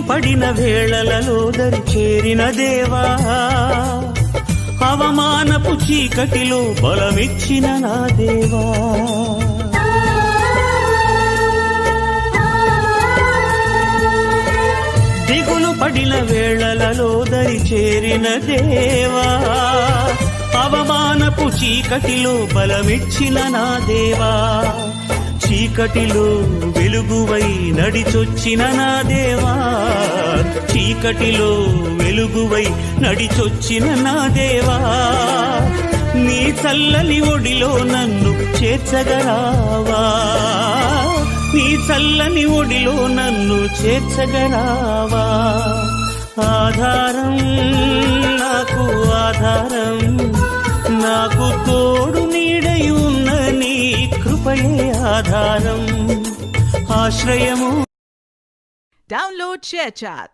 పడిన వేళలలో దరి చేరిన దేవా అవమానపు చీకటిలో బలమిచ్చిన నా దేవా దిగులు పడిన వేళలలో దరి చేరిన దేవా అవమానపు చీకటిలో బలమిచ్చిన నా దేవా చీకటిలో వెలుగువై నడిచొచ్చిన నా దేవా చీకటిలో వెలుగువై నడిచొచ్చిన నా దేవా నీ చల్లని ఒడిలో నన్ను చేర్చగరావా నీ చల్లని ఒడిలో నన్ను చేర్చగరావా ఆధారం నాకు ఆధారం నాకు తోడు నీడై ఉన్న నీ కృపయే ఆధారం ఆశ్రయము Download ShareChat.